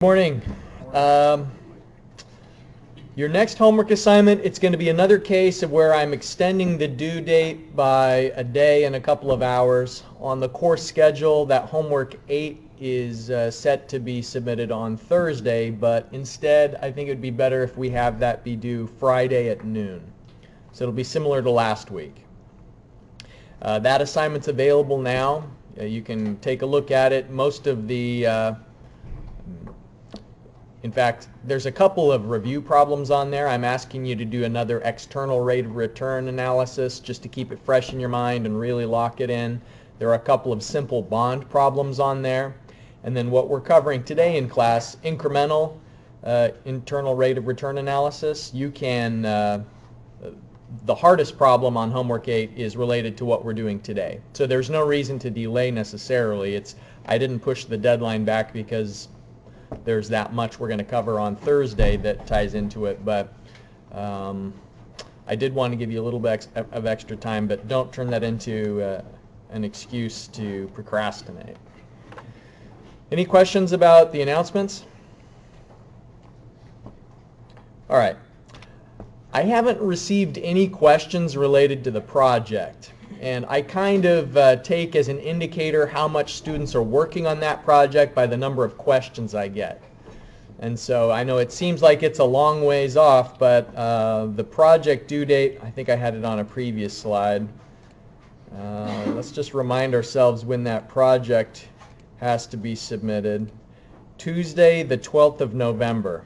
Morning. Um, your next homework assignment, it's going to be another case of where I'm extending the due date by a day and a couple of hours. On the course schedule, that homework 8 is set to be submitted on Thursday, but instead I think it would be better if we have that be due Friday at noon. So it'll be similar to last week. That assignment's available now. You can take a look at it. Most of the in fact, there's a couple of review problems on there. I'm asking you to do another external rate of return analysis just to keep it fresh in your mind and really lock it in. There are a couple of simple bond problems on there. And then what we're covering today in class, incremental internal rate of return analysis. You can, the hardest problem on homework 8 is related to what we're doing today. So there's no reason to delay necessarily. I didn't push the deadline back because there's that much we're going to cover on Thursday that ties into it, but I did want to give you a little bit of extra time, but don't turn that into an excuse to procrastinate. Any questions about the announcements? All right. I haven't received any questions related to the project, and I kind of take as an indicator how much students are working on that project by the number of questions I get. And so I know it seems like it's a long ways off, but the project due date, I think I had it on a previous slide. Let's just remind ourselves when that project has to be submitted. Tuesday, the 12th of November.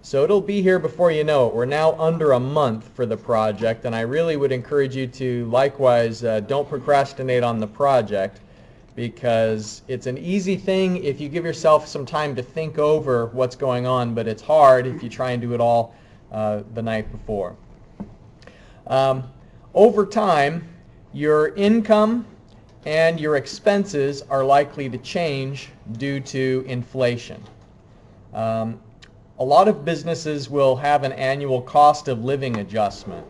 So it'll be here before you know it. We're now under a month for the project, and I really would encourage you to likewise don't procrastinate on the project, because it's an easy thing if you give yourself some time to think over what's going on, but it's hard if you try and do it all the night before. Over time, your income and your expenses are likely to change due to inflation. A lot of businesses will have an annual cost of living adjustment.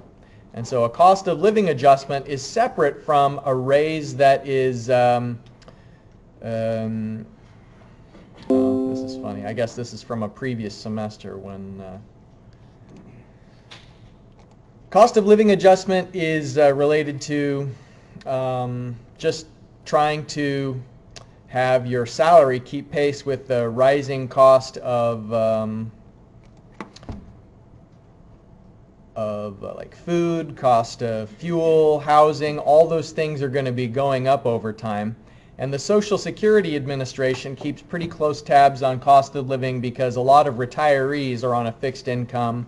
And so a cost of living adjustment is separate from a raise that is, oh, this is funny. I guess this is from a previous semester when cost of living adjustment is related to just trying to have your salary keep pace with the rising cost of like food, cost of fuel, housing. All those things are going to be going up over time. And the Social Security Administration keeps pretty close tabs on cost of living because a lot of retirees are on a fixed income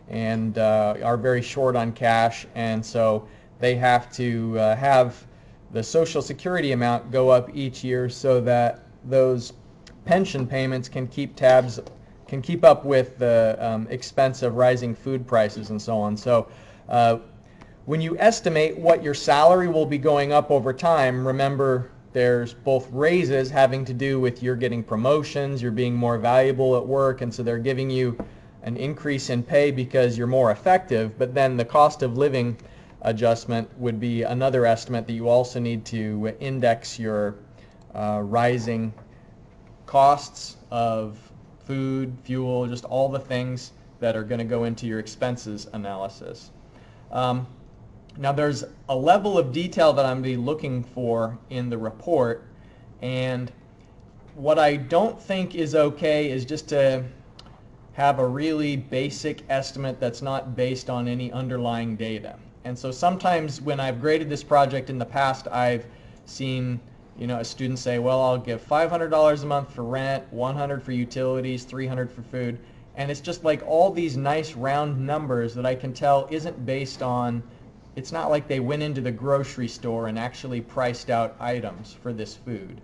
and are very short on cash, and so they have to have the Social Security amount go up each year so that those pension payments can keep up with the expense of rising food prices and so on. So when you estimate what your salary will be going up over time, remember there's both raises having to do with you're getting promotions, you're being more valuable at work, and so they're giving you an increase in pay because you're more effective, but then the cost of living adjustment would be another estimate that you also need to index your rising costs of food, fuel, just all the things that are going to go into your expenses analysis. Now there's a level of detail that I'm going to be looking for in the report, and what I don't think is okay is just to have a really basic estimate that's not based on any underlying data. And so sometimes when I've graded this project in the past, I've seen a student say, well, I'll give $500 a month for rent, $100 for utilities, $300 for food, and it's just like all these nice round numbers that I can tell isn't based on, it's not like they went into the grocery store and actually priced out items for this food.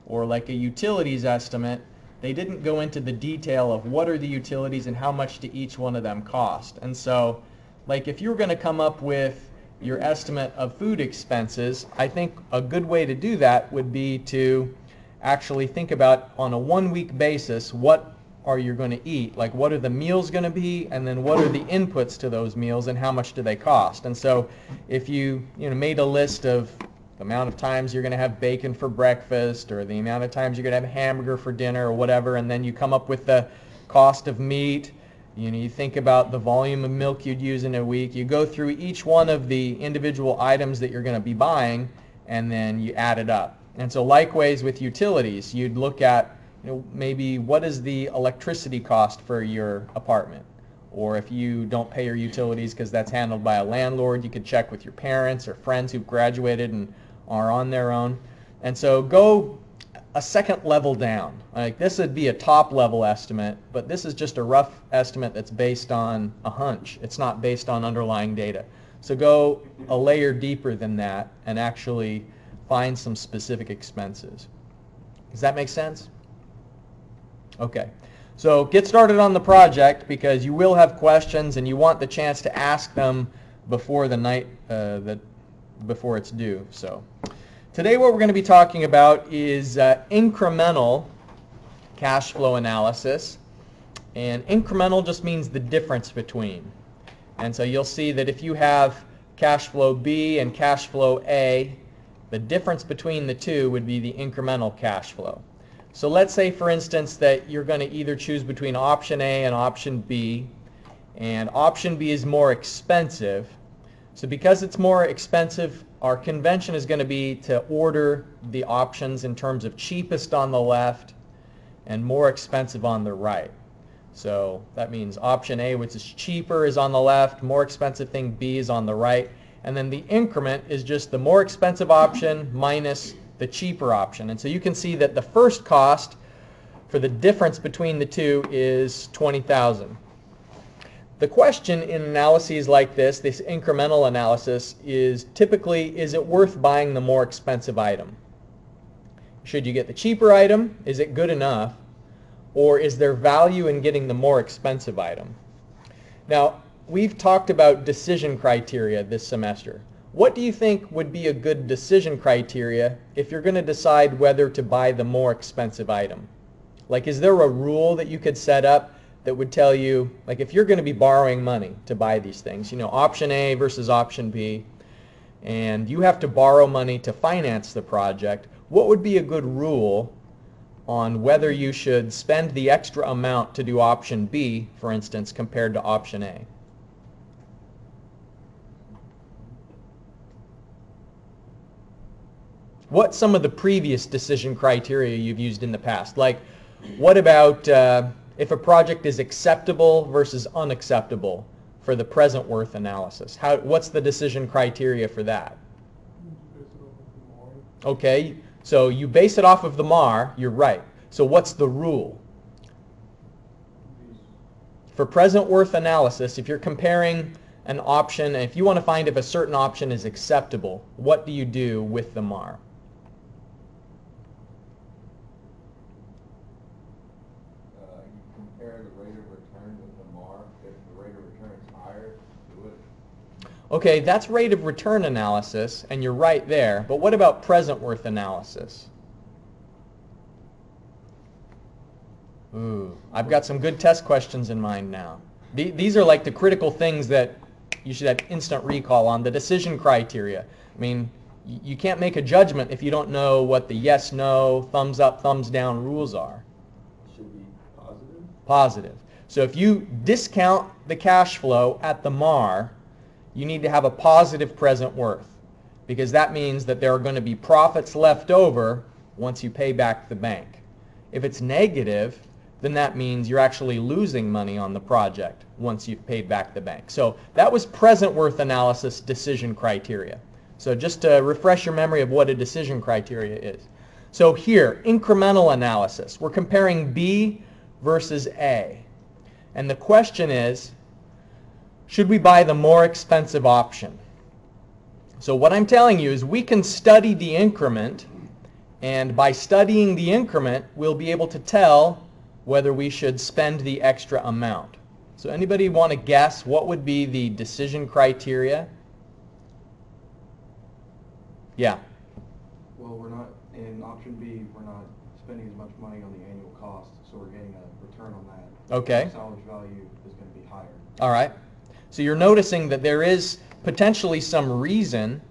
Or like a utilities estimate, they didn't go into the detail of what are the utilities and how much do each one of them cost. And so, like if you were going to come up with your estimate of food expenses, I think a good way to do that would be to actually think about on a 1-week basis, what are you going to eat? Like what are the meals going to be, and then what are the inputs to those meals and how much do they cost? And so if you made a list of the amount of times you're going to have bacon for breakfast, or the amount of times you're going to have a hamburger for dinner, or whatever, and then you come up with the cost of meat. You think about the volume of milk you'd use in a week. You go through each one of the individual items that you're going to be buying, and then you add it up. And so likewise with utilities, you'd look at, maybe what is the electricity cost for your apartment? Or if you don't pay your utilities because that's handled by a landlord, you could check with your parents or friends who've graduated and are on their own. And so go a second level down. Like, this would be a top level estimate, but this is just a rough estimate that's based on a hunch. It's not based on underlying data. So go a layer deeper than that and actually find some specific expenses. Does that make sense? Okay. So get started on the project, because you will have questions and you want the chance to ask them before the night before it's due. So today what we're going to be talking about is incremental cash flow analysis. And incremental just means the difference between. And so you'll see that if you have cash flow B and cash flow A, the difference between the two would be the incremental cash flow. So let's say, for instance, that you're going to either choose between option A and option B, and option B is more expensive. So because it's more expensive, our convention is going to be to order the options in terms of cheapest on the left and more expensive on the right. So that means option A, which is cheaper, is on the left, more expensive thing B is on the right, and then the increment is just the more expensive option minus the cheaper option. And so you can see that the first cost for the difference between the two is $20,000. The question in analyses like this incremental analysis, is typically, is it worth buying the more expensive item? Should you get the cheaper item? Is it good enough? Or is there value in getting the more expensive item? Now, we've talked about decision criteria this semester. What do you think would be a good decision criteria if you're going to decide whether to buy the more expensive item? Like, is there a rule that you could set up that would tell you, like, if you're going to be borrowing money to buy these things, option A versus option B, and you have to borrow money to finance the project, what would be a good rule on whether you should spend the extra amount to do option B, for instance, compared to option A? What's some of the previous decision criteria you've used in the past? Like, what about if a project is acceptable versus unacceptable for the present worth analysis? What's the decision criteria for that? Okay, so you base it off of the MAR, you're right. So what's the rule? For present worth analysis, if you're comparing an option, and if you want to find if a certain option is acceptable, what do you do with the MAR? Okay, that's rate of return analysis, and you're right there. But what about present worth analysis? Ooh, I've got some good test questions in mind now. These are like the critical things that you should have instant recall on, the decision criteria. I mean, you can't make a judgment if you don't know what the yes, no, thumbs up, thumbs down rules are. Should be positive? Positive. So if you discount the cash flow at the MAR, you need to have a positive present worth, because that means that there are going to be profits left over once you pay back the bank. If it's negative, then that means you're actually losing money on the project once you've paid back the bank. So that was present worth analysis decision criteria. So just to refresh your memory of what a decision criteria is. So here, incremental analysis. We're comparing B versus A. And the question is, should we buy the more expensive option? So what I'm telling you is we can study the increment, and by studying the increment, we'll be able to tell whether we should spend the extra amount. So anybody want to guess what would be the decision criteria? Yeah. Well, we're not, in option B, we're not spending as much money on the annual cost, so we're getting a return on that. Okay. The salvage value is going to be higher. All right. So you're noticing that there is potentially some reason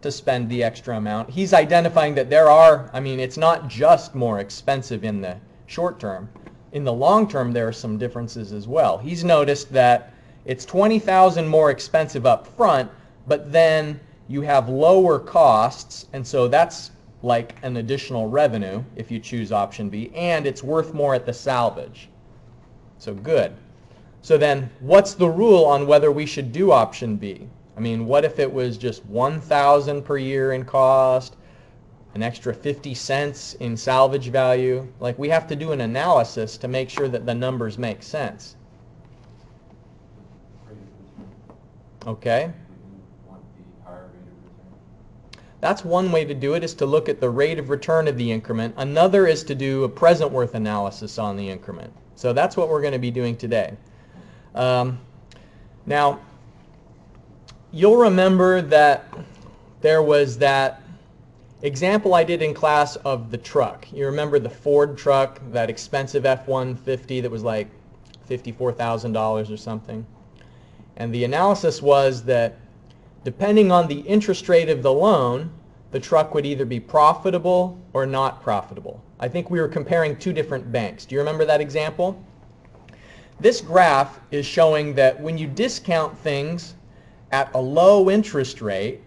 to spend the extra amount. He's identifying that there are, I mean, it's not just more expensive in the short term. In the long term, there are some differences as well. He's noticed that it's $20,000 more expensive up front, but then you have lower costs, and so that's like an additional revenue if you choose option B, and it's worth more at the salvage. So good. So then what's the rule on whether we should do option B? I mean, what if it was just $1,000 per year in cost, an extra 50 cents in salvage value? Like, we have to do an analysis to make sure that the numbers make sense. Okay? That's one way to do it, is to look at the rate of return of the increment. Another is to do a present worth analysis on the increment. So that's what we're going to be doing today. Now, you'll remember that there was that example I did in class of the truck. You remember the Ford truck, that expensive F-150 that was like $54,000 or something? And the analysis was that depending on the interest rate of the loan, the truck would either be profitable or not profitable. I think we were comparing two different banks. Do you remember that example? This graph is showing that when you discount things at a low interest rate,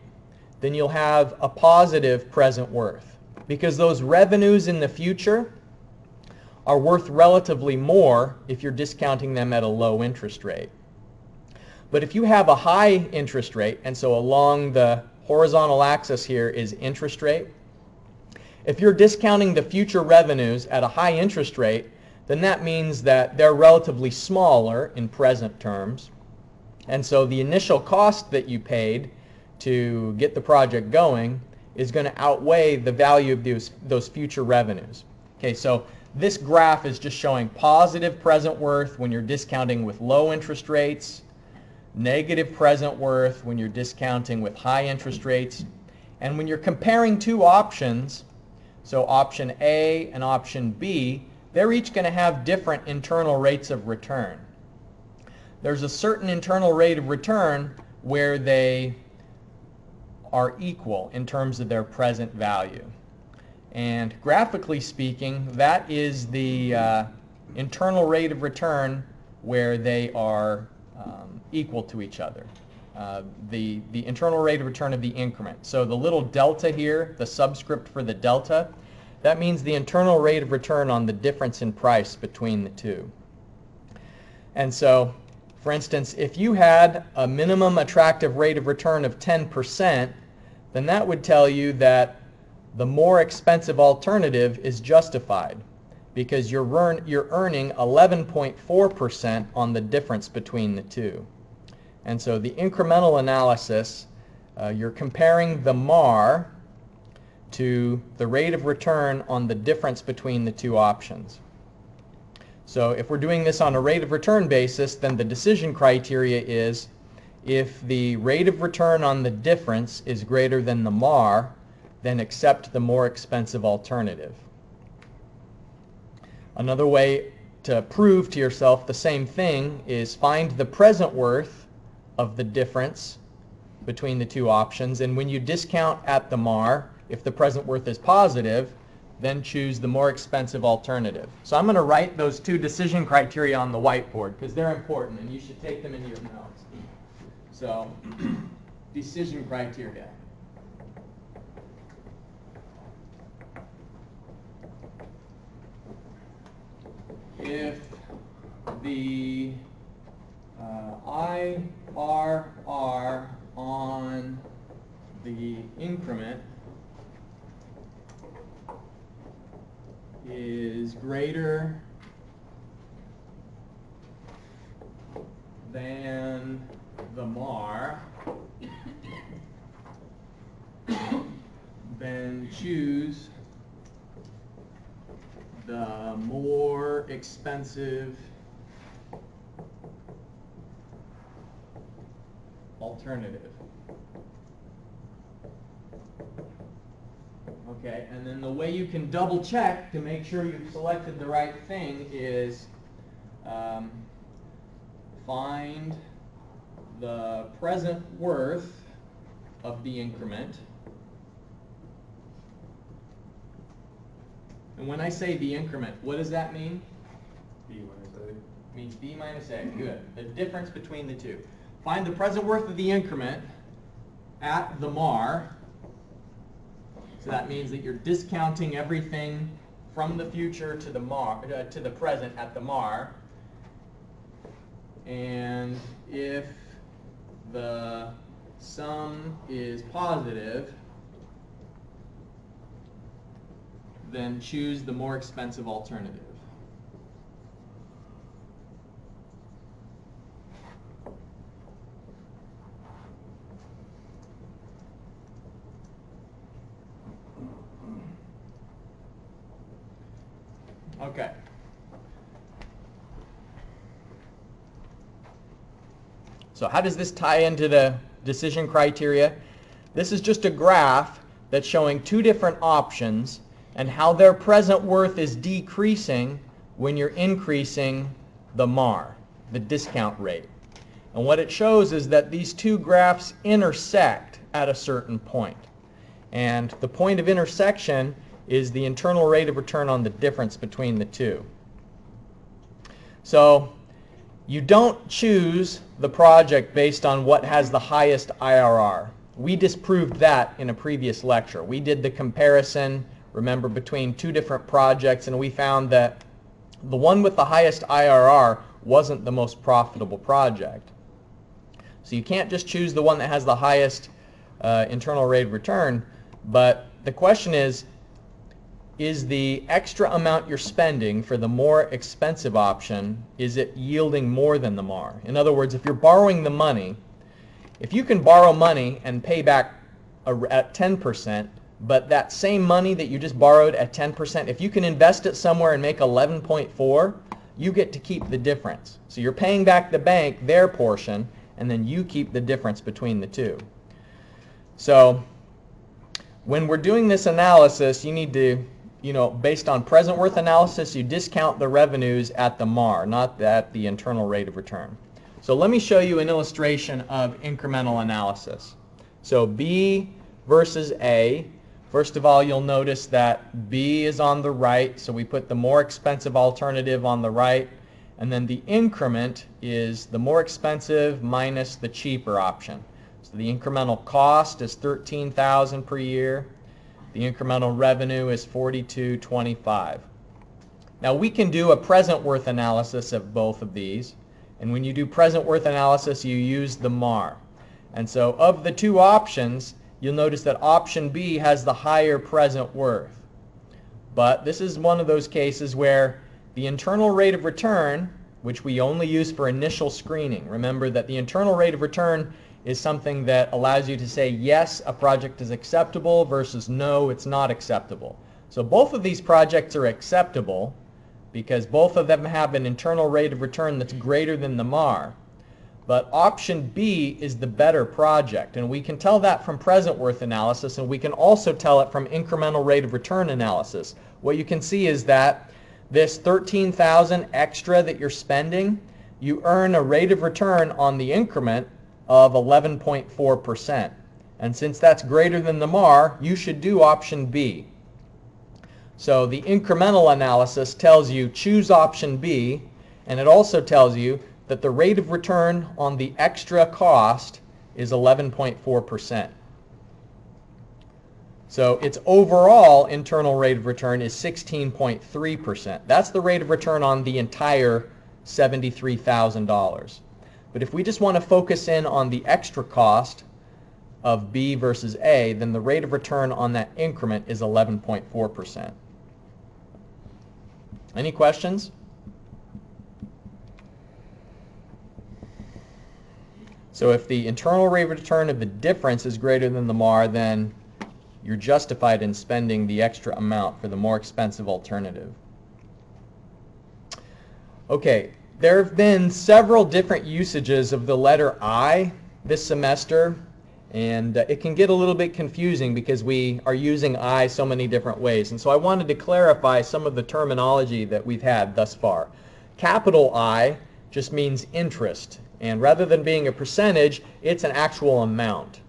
then you'll have a positive present worth, because those revenues in the future are worth relatively more if you're discounting them at a low interest rate. But if you have a high interest rate, and so along the horizontal axis here is interest rate, if you're discounting the future revenues at a high interest rate, then that means that they're relatively smaller in present terms. And so the initial cost that you paid to get the project going is going to outweigh the value of those future revenues. Okay, so this graph is just showing positive present worth when you're discounting with low interest rates, negative present worth when you're discounting with high interest rates. And when you're comparing two options, so option A and option B, they're each going to have different internal rates of return. There's a certain internal rate of return where they are equal in terms of their present value. And graphically speaking, that is the internal rate of return where they are equal to each other. The internal rate of return of the increment. So the little delta here, the subscript for the delta, that means the internal rate of return on the difference in price between the two. And so, for instance, if you had a minimum attractive rate of return of 10%, then that would tell you that the more expensive alternative is justified, because you're earning 11.4% on the difference between the two. And so the incremental analysis, you're comparing the MAR to the rate of return on the difference between the two options. So if we're doing this on a rate of return basis, then the decision criteria is if the rate of return on the difference is greater than the MAR, then accept the more expensive alternative. Another way to prove to yourself the same thing is find the present worth of the difference between the two options, and when you discount at the MAR, if the present worth is positive, then choose the more expensive alternative. So I'm going to write those two decision criteria on the whiteboard because they're important and you should take them into your notes. So, decision criteria. If the IRR on the increment is greater than the MAR, then choose the more expensive alternative. Okay, and then the way you can double check to make sure you've selected the right thing is find the present worth of the increment And when I say the increment, what does that mean? B minus A. It means B minus A. Good. The difference between the two. Find the present worth of the increment at the MAR. So that means that you're discounting everything from the future to the MAR, to the present at the MAR. And if the sum is positive, then choose the more expensive alternative. Okay. So how does this tie into the decision criteria? This is just a graph that's showing two different options and how their present worth is decreasing when you're increasing the MAR, the discount rate. And what it shows is that these two graphs intersect at a certain point. And the point of intersection is the internal rate of return on the difference between the two. So you don't choose the project based on what has the highest IRR. We disproved that in a previous lecture. We did the comparison, remember, between two different projects, and we found that the one with the highest IRR wasn't the most profitable project. So you can't just choose the one that has the highest internal rate of return, but the question is the extra amount you're spending for the more expensive option, is it yielding more than the MAR? In other words, if you're borrowing the money, if you can borrow money and pay back at 10%, but that same money that you just borrowed at 10%, if you can invest it somewhere and make 11.4, you get to keep the difference. So you're paying back the bank their portion, and then you keep the difference between the two. So when we're doing this analysis, you need to, based on present worth analysis, you discount the revenues at the MAR, not at the internal rate of return. So let me show you an illustration of incremental analysis. So B versus A. First of all, you'll notice that B is on the right, so we put the more expensive alternative on the right, and then the increment is the more expensive minus the cheaper option. So the incremental cost is $13,000 per year. The incremental revenue is $42.25. Now we can do a present worth analysis of both of these, and when you do present worth analysis, you use the MAR. And so of the two options, you'll notice that option B has the higher present worth. But this is one of those cases where the internal rate of return, which we only use for initial screening, remember that the internal rate of return is something that allows you to say yes, a project is acceptable versus no, it's not acceptable. So both of these projects are acceptable because both of them have an internal rate of return that's greater than the MAR. But option B is the better project, and we can tell that from present worth analysis, and we can also tell it from incremental rate of return analysis. What you can see is that this $13,000 extra that you're spending, you earn a rate of return on the increment of 11.4%. And since that's greater than the MAR, you should do option B. So the incremental analysis tells you choose option B, and it also tells you that the rate of return on the extra cost is 11.4%. So its overall internal rate of return is 16.3%. That's the rate of return on the entire $73,000. But if we just want to focus in on the extra cost of B versus A, then the rate of return on that increment is 11.4%. Any questions? So if the internal rate of return of the difference is greater than the MAR, then you're justified in spending the extra amount for the more expensive alternative. Okay, there have been several different usages of the letter I this semester, and it can get a little bit confusing because we are using I so many different ways. And so I wanted to clarify some of the terminology that we've had thus far. Capital I just means interest, and rather than being a percentage, it's an actual amount.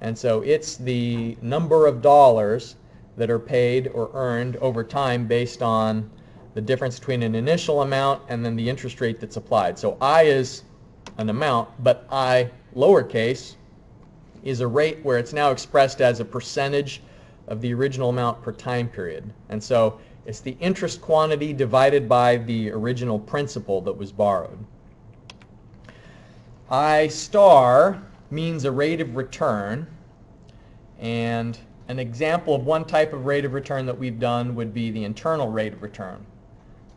And so it's the number of dollars that are paid or earned over time based on the difference between an initial amount and then the interest rate that's applied. So I is an amount, but I, lowercase, is a rate where it's now expressed as a percentage of the original amount per time period. And so it's the interest quantity divided by the original principal that was borrowed. I star means a rate of return, and an example of one type of rate of return that we've done would be the internal rate of return.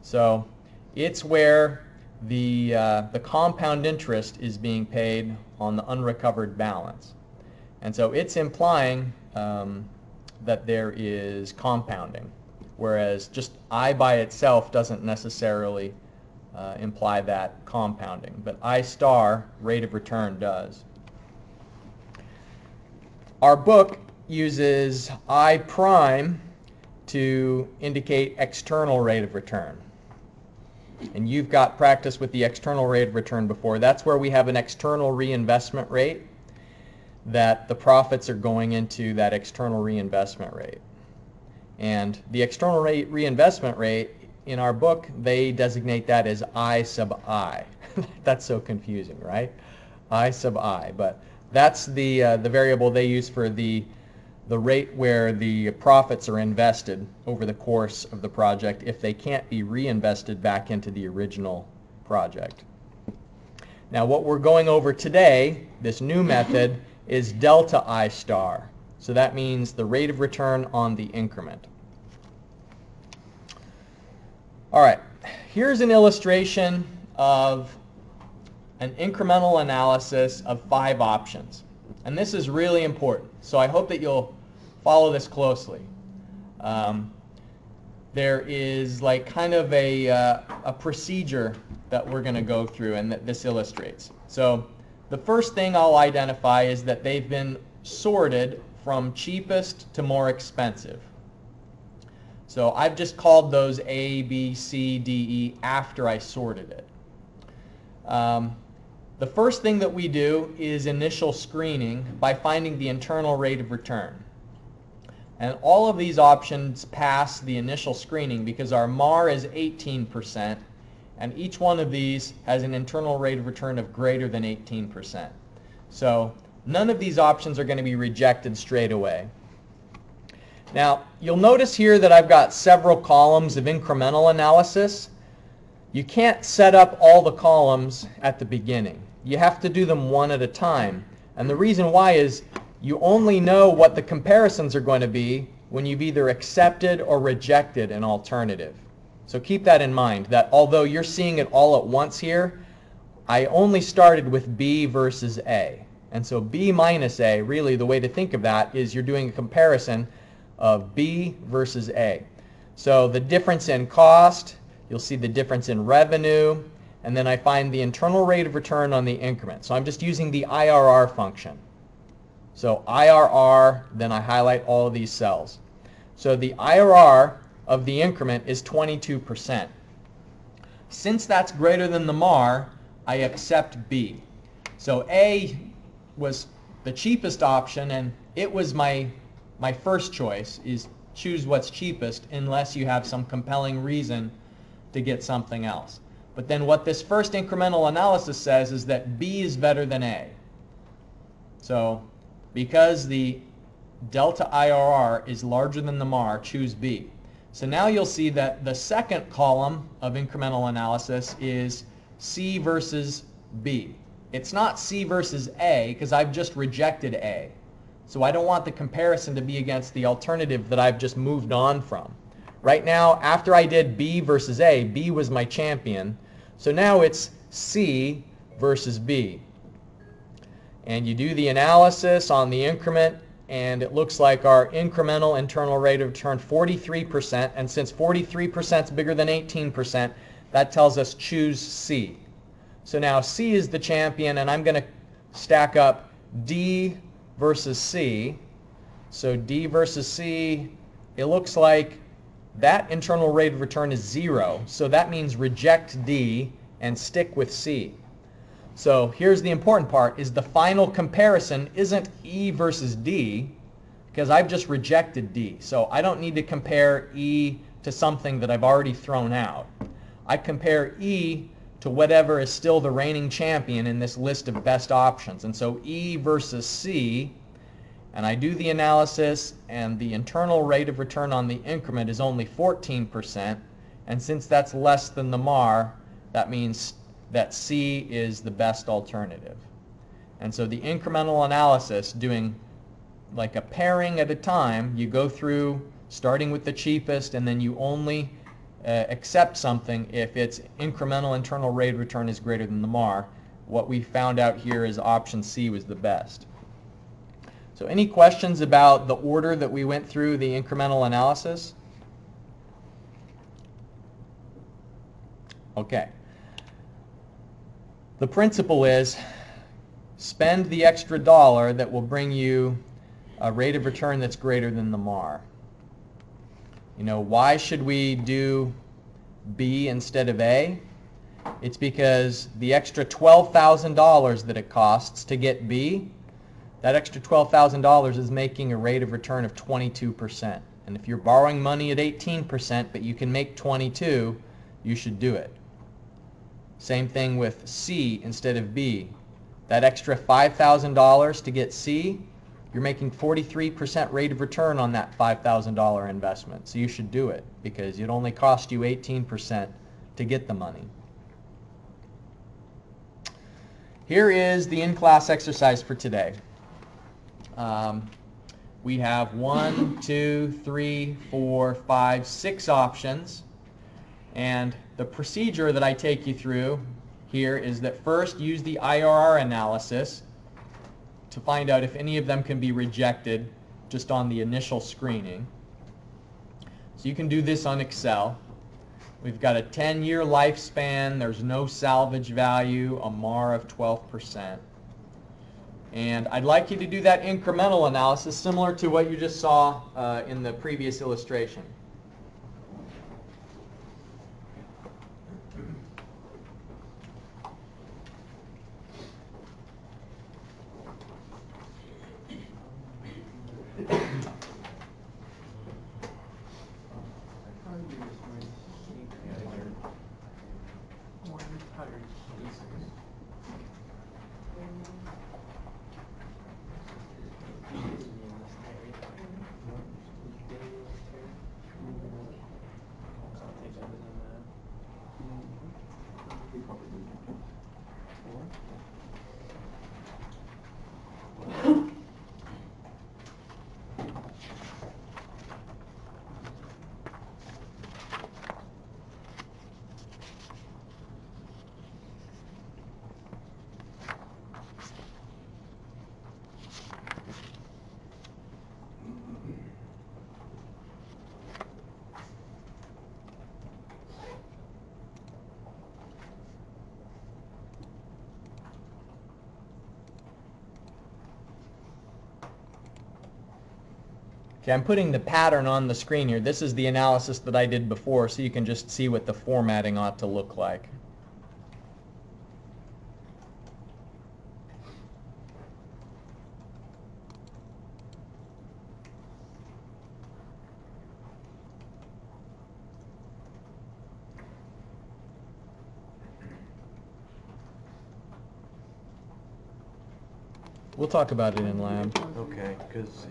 So it's where the compound interest is being paid on the unrecovered balance. And so it's implying that there is compounding, whereas just I by itself doesn't necessarily imply that compounding, but I star, rate of return, does. Our book uses I prime to indicate external rate of return. And you've got practice with the external rate of return before. That's where we have an external reinvestment rate, that the profits are going into that external reinvestment rate. And the external reinvestment rate, in our book, they designate that as I sub I. That's so confusing, right? I sub I. But that's the variable they use for the rate where the profits are invested over the course of the project if they can't be reinvested back into the original project. Now what we're going over today, this new method, is delta I star. So that means the rate of return on the increment. All right, here's an illustration of an incremental analysis of 5 options. And this is really important, so I hope that you'll follow this closely. There is like kind of a procedure that we're going to go through and that this illustrates. So the first thing I'll identify is that they've been sorted from cheapest to more expensive. So I've just called those A, B, C, D, E after I sorted it. The first thing that we do is initial screening by finding the internal rate of return. And all of these options pass the initial screening because our MAR is 18%, and each one of these has an internal rate of return of greater than 18%. So none of these options are going to be rejected straight away. Now, you'll notice here that I've got several columns of incremental analysis. You can't set up all the columns at the beginning. You have to do them one at a time. And the reason why is you only know what the comparisons are going to be when you've either accepted or rejected an alternative. So keep that in mind, that although you're seeing it all at once here, I only started with B versus A. And so B minus A, really the way to think of that is you're doing a comparison of B versus A. So the difference in cost, you'll see the difference in revenue, and then I find the internal rate of return on the increment. So I'm just using the IRR function. So IRR, then I highlight all of these cells. So the IRR of the increment is 22%. Since that's greater than the MAR, I accept B. So A was the cheapest option, and it was my first choice, is choose what's cheapest unless you have some compelling reason to get something else. But then what this first incremental analysis says is that B is better than A. So because the delta IRR is larger than the MAR, choose B. So now you'll see that the second column of incremental analysis is C versus B. It's not C versus A because I've just rejected A. So I don't want the comparison to be against the alternative that I've just moved on from. Right now, after I did B versus A, B was my champion. So now it's C versus B. And you do the analysis on the increment, and it looks like our incremental internal rate of return 43%. And since 43% is bigger than 18%, that tells us choose C. So now C is the champion, and I'm going to stack up D versus C. So D versus C, it looks like that internal rate of return is 0. So that means reject D and stick with C. So here's the important part, is the final comparison isn't E versus D. because I've just rejected D. So I don't need to compare E to something that I've already thrown out. I compare E to whatever is still the reigning champion in this list of best options. And so E versus C, and I do the analysis, and the internal rate of return on the increment is only 14%. And since that's less than the MAR, that means that C is the best alternative. And so the incremental analysis, doing like a pairing at a time, you go through starting with the cheapest, and then you only accept something if its incremental internal rate of return is greater than the MAR. What we found out here is option C was the best. So any questions about the order that we went through the incremental analysis? Okay. The principle is spend the extra dollar that will bring you a rate of return that's greater than the MAR. You know, why should we do B instead of A? It's because the extra $12,000 that it costs to get B, that extra $12,000 is making a rate of return of 22%. And if you're borrowing money at 18%, but you can make 22, you should do it. Same thing with C instead of B. That extra $5,000 to get C, you're making 43% rate of return on that $5,000 investment. So you should do it because it only cost you 18% to get the money. Here is the in-class exercise for today. We have 1, 2, 3, 4, 5, 6 options. And the procedure that I take you through here is that first use the IRR analysis to find out if any of them can be rejected just on the initial screening. So you can do this on Excel. We've got a 10-year lifespan, there's no salvage value, a MAR of 12%. And I'd like you to do that incremental analysis similar to what you just saw in the previous illustration. Okay, I'm putting the pattern on the screen here. This is the analysis that I did before, so you can just see what the formatting ought to look like. We'll talk about it in lab. Okay, because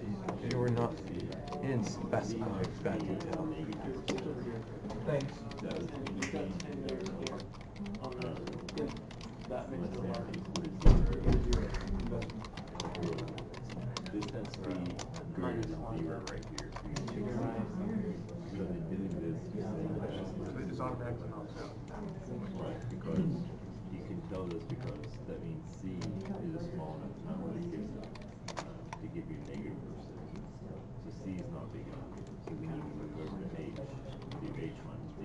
we're not, he didn't specify that detail. Thanks. This has to be greater than zero right here. It's automatically knocks out. Right, because you can tell this because that means C is a small enough number to give you negative percentage. So C is not big enough. So we need to move over to H. Do H minus D.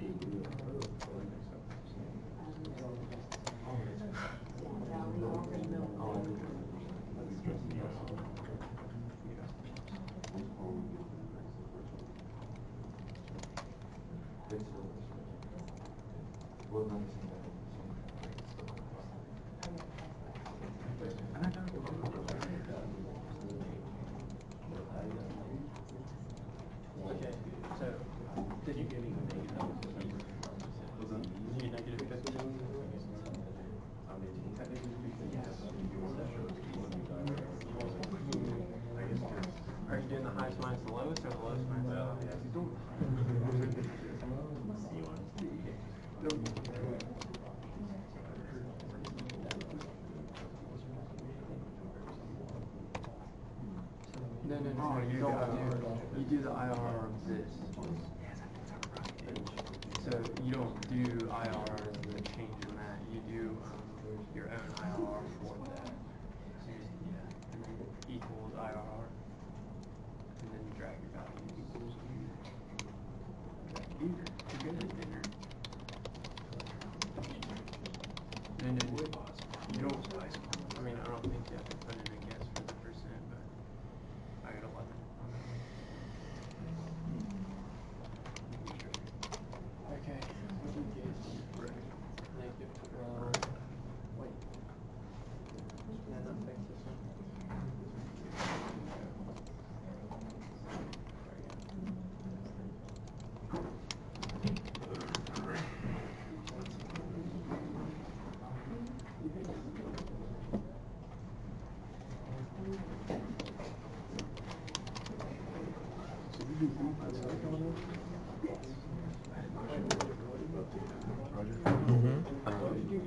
You do the IRR of this. So you don't do IRR as the change in that. You do your own IRR for that. So you just, and then equals IRR. And then you drag your value equals bigger. You get it bigger. And then you don't, I mean, I don't think you have to put in a guess for the percent, but I got 11 on that one. Okay. Negative 12. Wait. Yeah, that makes this one.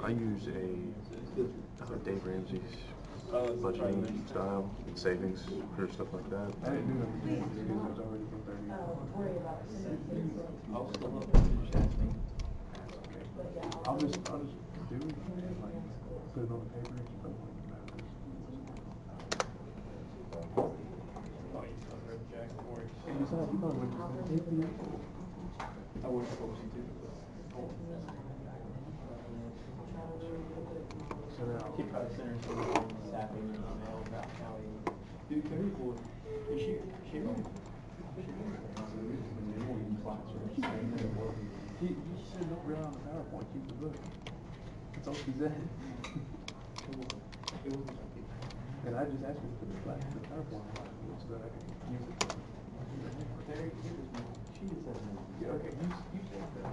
I use Dave Ramsey's budgeting style, savings for stuff like that. I didn't do it because it was already from 30. I'll still look at the asking. I'll just do it, like, put it on the paper and stuff like that. And besides, you probably wouldn't. I would suppose you do. So now, He probably sent her some sapping an email about how he. dude, very cool. Is she right? He said don't rely on the PowerPoint, keep the book. That's all she said. And I just asked her to put the PowerPoint on so that I could use it. She said Yeah, okay, you said that.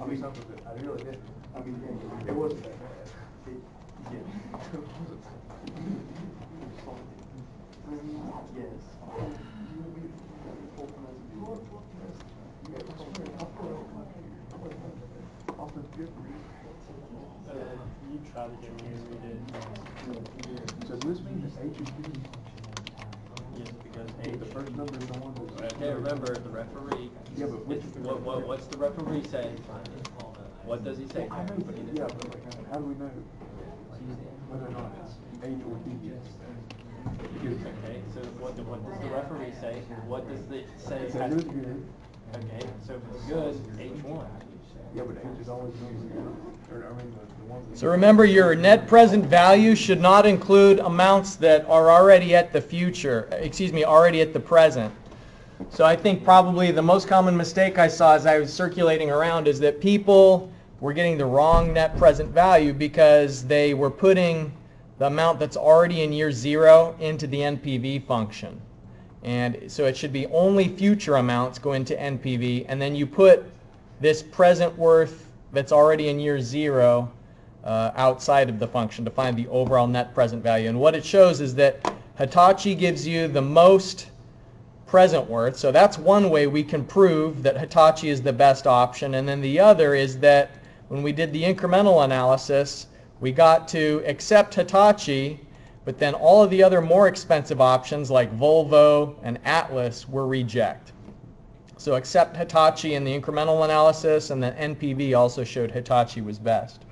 I mean, something that I really didn't. I mean, it wasn't that bad. yes. You try to get me to read it. So does this mean that H is B? Yes, because The first number is the one that's. Okay, remember the referee. Yeah, but which? What's the referee say? What does he say? I know, but yeah, but like, how do we know whether or not it's H or B? Okay, so what does the referee say? What does it say? It says it's good. Okay, so if it's good, H1. Yeah, but H is always going to be good. Or, I mean, the ones that. So remember, your net present value should not include amounts that are already at the future, already at the present. So I think probably the most common mistake I saw as I was circulating around is that people were getting the wrong net present value because they were putting the amount that's already in year 0 into the NPV function. And so it should be only future amounts go into NPV, and then you put this present worth that's already in year 0 outside of the function to find the overall net present value. And what it shows is that Hitachi gives you the most present worth. So that's one way we can prove that Hitachi is the best option. And then the other is that when we did the incremental analysis, we got to accept Hitachi, but then all of the other more expensive options like Volvo and Atlas were reject. So accept Hitachi in the incremental analysis, and then NPV also showed Hitachi was best.